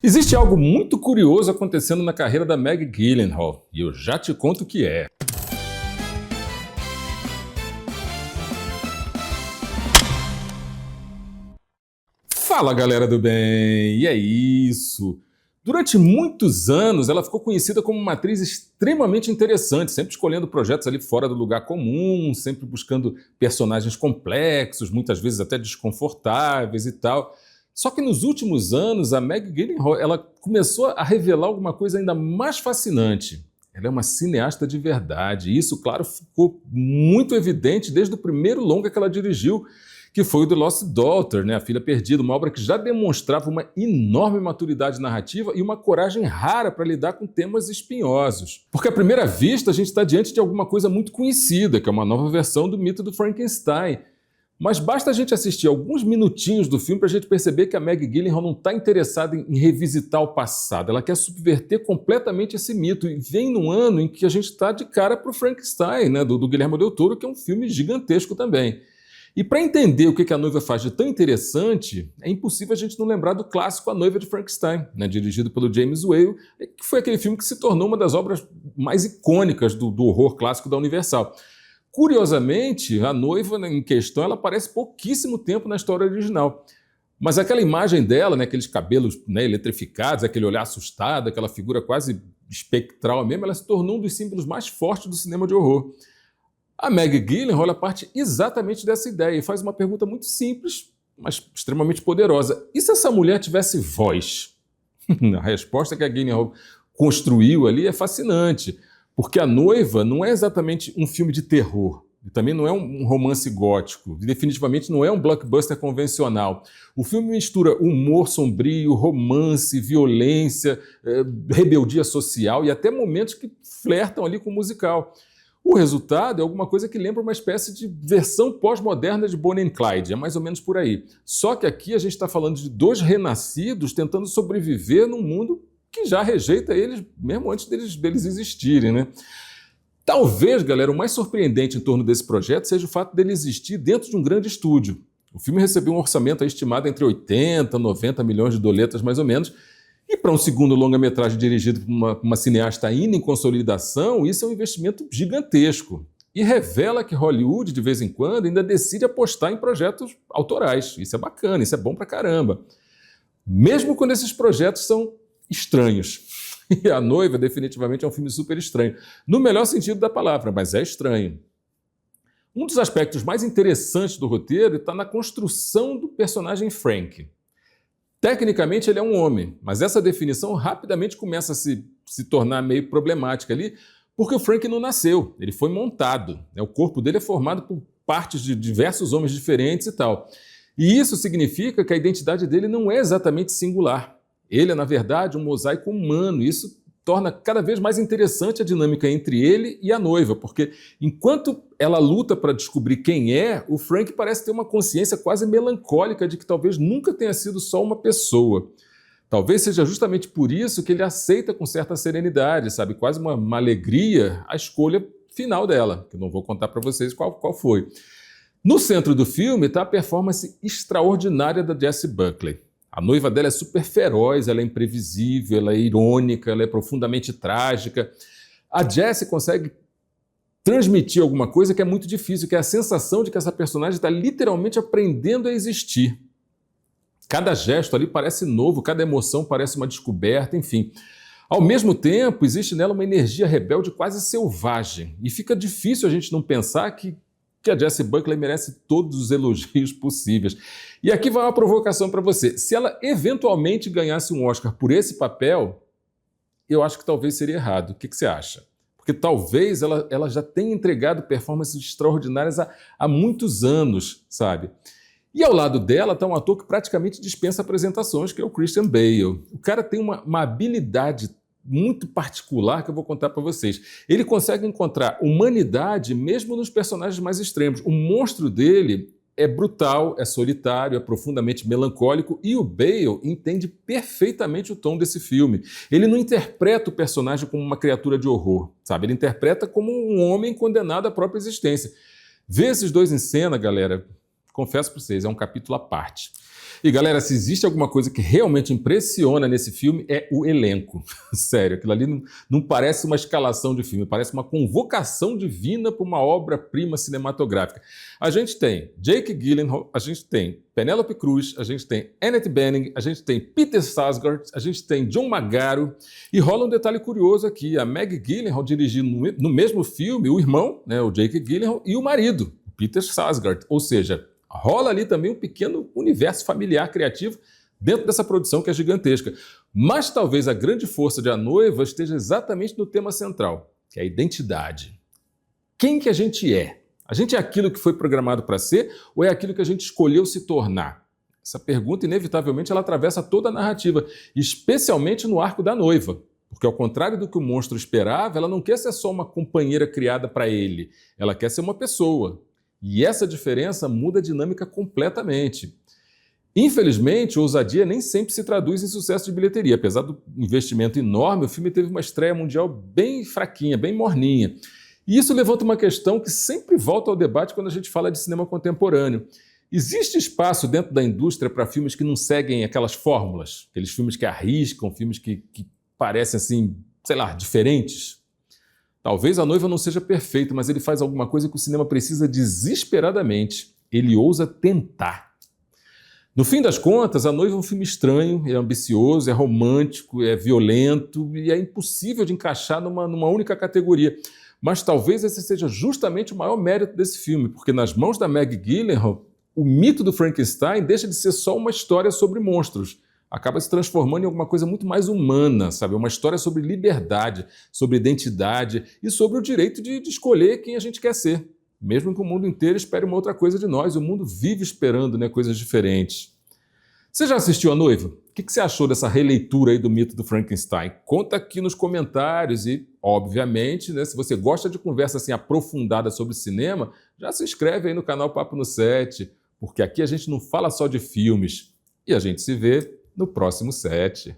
Existe algo muito curioso acontecendo na carreira da Maggie Gyllenhaal, e eu já te conto o que é. Fala, galera do bem! E é isso! Durante muitos anos, ela ficou conhecida como uma atriz extremamente interessante, sempre escolhendo projetos ali fora do lugar comum, sempre buscando personagens complexos, muitas vezes até desconfortáveis e tal. Só que nos últimos anos, a Maggie Gyllenhaal, ela começou a revelar alguma coisa ainda mais fascinante. Ela é uma cineasta de verdade, e isso, claro, ficou muito evidente desde o primeiro longa que ela dirigiu, que foi o The Lost Daughter, né? A Filha Perdida, uma obra que já demonstrava uma enorme maturidade narrativa e uma coragem rara para lidar com temas espinhosos. Porque à primeira vista a gente está diante de alguma coisa muito conhecida, que é uma nova versão do mito do Frankenstein. Mas basta a gente assistir alguns minutinhos do filme para a gente perceber que a Maggie Gyllenhaal não está interessada em revisitar o passado. Ela quer subverter completamente esse mito. E vem num ano em que a gente está de cara para o Frankenstein, né, do Guillermo del Toro, que é um filme gigantesco também. E para entender o que a noiva faz de tão interessante, é impossível a gente não lembrar do clássico A Noiva de Frankenstein, né, dirigido pelo James Whale, que foi aquele filme que se tornou uma das obras mais icônicas do horror clássico da Universal. Curiosamente, a noiva em questão ela aparece pouquíssimo tempo na história original. Mas aquela imagem dela, né, aqueles cabelos, né, eletrificados, aquele olhar assustado, aquela figura quase espectral mesmo, ela se tornou um dos símbolos mais fortes do cinema de horror. A Maggie Gyllenhaal ela parte exatamente dessa ideia e faz uma pergunta muito simples, mas extremamente poderosa. E se essa mulher tivesse voz? A resposta que a Gyllenhaal construiu ali é fascinante. Porque A Noiva não é exatamente um filme de terror, e também não é um romance gótico, e definitivamente não é um blockbuster convencional. O filme mistura humor sombrio, romance, violência, rebeldia social e até momentos que flertam ali com o musical. O resultado é alguma coisa que lembra uma espécie de versão pós-moderna de Bonnie and Clyde, é mais ou menos por aí. Só que aqui a gente está falando de dois renascidos tentando sobreviver num mundo que já rejeita eles mesmo antes deles existirem, né? Talvez, galera, o mais surpreendente em torno desse projeto seja o fato dele existir dentro de um grande estúdio. O filme recebeu um orçamento estimado entre 80 e 90 milhões de doletas, mais ou menos, e para um segundo longa-metragem dirigido por uma cineasta ainda em consolidação, isso é um investimento gigantesco. E revela que Hollywood, de vez em quando, ainda decide apostar em projetos autorais. Isso é bacana, isso é bom pra caramba. Mesmo quando esses projetos são estranhos. E A Noiva definitivamente é um filme super estranho. No melhor sentido da palavra, mas é estranho. Um dos aspectos mais interessantes do roteiro está na construção do personagem Frank. Tecnicamente ele é um homem, mas essa definição rapidamente começa a se tornar meio problemática ali, porque o Frank não nasceu, ele foi montado. O corpo dele é formado por partes de diversos homens diferentes e tal. E isso significa que a identidade dele não é exatamente singular. Ele é, na verdade, um mosaico humano. Isso torna cada vez mais interessante a dinâmica entre ele e a noiva, porque enquanto ela luta para descobrir quem é, o Frank parece ter uma consciência quase melancólica de que talvez nunca tenha sido só uma pessoa. Talvez seja justamente por isso que ele aceita com certa serenidade, sabe, quase uma alegria, a escolha final dela, que eu não vou contar para vocês qual foi. No centro do filme está a performance extraordinária da Jessie Buckley. A noiva dela é super feroz, ela é imprevisível, ela é irônica, ela é profundamente trágica. A Jessie consegue transmitir alguma coisa que é muito difícil, que é a sensação de que essa personagem está literalmente aprendendo a existir. Cada gesto ali parece novo, cada emoção parece uma descoberta, enfim. Ao mesmo tempo, existe nela uma energia rebelde quase selvagem. E fica difícil a gente não pensar que a Jessie Buckley merece todos os elogios possíveis. E aqui vai uma provocação para você. Se ela eventualmente ganhasse um Oscar por esse papel, eu acho que talvez seria errado. O que você acha? Porque talvez ela já tenha entregado performances extraordinárias há muitos anos, sabe? E ao lado dela está um ator que praticamente dispensa apresentações, que é o Christian Bale. O cara tem uma habilidade muito particular que eu vou contar para vocês. Ele consegue encontrar humanidade mesmo nos personagens mais extremos. O monstro dele é brutal, é solitário, é profundamente melancólico e o Bale entende perfeitamente o tom desse filme. Ele não interpreta o personagem como uma criatura de horror, sabe? Ele interpreta como um homem condenado à própria existência. Ver esses dois em cena, galera, confesso para vocês, é um capítulo à parte. E galera, se existe alguma coisa que realmente impressiona nesse filme é o elenco. Sério, aquilo ali não parece uma escalação de filme, parece uma convocação divina para uma obra-prima cinematográfica. A gente tem Jake Gyllenhaal, a gente tem Penélope Cruz, a gente tem Annette Bening, a gente tem Peter Sarsgaard, a gente tem John Magaro, e rola um detalhe curioso aqui, a Maggie Gyllenhaal dirigindo no mesmo filme o irmão, né, o Jake Gyllenhaal, e o marido, o Peter Sarsgaard, ou seja, rola ali também um pequeno universo familiar criativo dentro dessa produção que é gigantesca. Mas talvez a grande força de A Noiva esteja exatamente no tema central, que é a identidade. Quem que a gente é? A gente é aquilo que foi programado para ser ou é aquilo que a gente escolheu se tornar? Essa pergunta, inevitavelmente, ela atravessa toda a narrativa, especialmente no arco da noiva. Porque, ao contrário do que o monstro esperava, ela não quer ser só uma companheira criada para ele, ela quer ser uma pessoa. E essa diferença muda a dinâmica completamente. Infelizmente, ousadia nem sempre se traduz em sucesso de bilheteria. Apesar do investimento enorme, o filme teve uma estreia mundial bem fraquinha, bem morninha. E isso levanta uma questão que sempre volta ao debate quando a gente fala de cinema contemporâneo. Existe espaço dentro da indústria para filmes que não seguem aquelas fórmulas? Aqueles filmes que arriscam, filmes que parecem assim, sei lá, diferentes? Talvez A Noiva não seja perfeito, mas ele faz alguma coisa que o cinema precisa desesperadamente. Ele ousa tentar. No fim das contas, A Noiva é um filme estranho, é ambicioso, é romântico, é violento e é impossível de encaixar numa única categoria. Mas talvez esse seja justamente o maior mérito desse filme, porque nas mãos da Maggie Gyllenhaal, o mito do Frankenstein deixa de ser só uma história sobre monstros. Acaba se transformando em alguma coisa muito mais humana, sabe? Uma história sobre liberdade, sobre identidade e sobre o direito de escolher quem a gente quer ser. Mesmo que o mundo inteiro espere uma outra coisa de nós, o mundo vive esperando, né, coisas diferentes. Você já assistiu A Noiva? O que você achou dessa releitura aí do mito do Frankenstein? Conta aqui nos comentários e, obviamente, né, se você gosta de conversa assim aprofundada sobre cinema, já se inscreve aí no canal Papo no Set, porque aqui a gente não fala só de filmes. E a gente se vê no próximo set.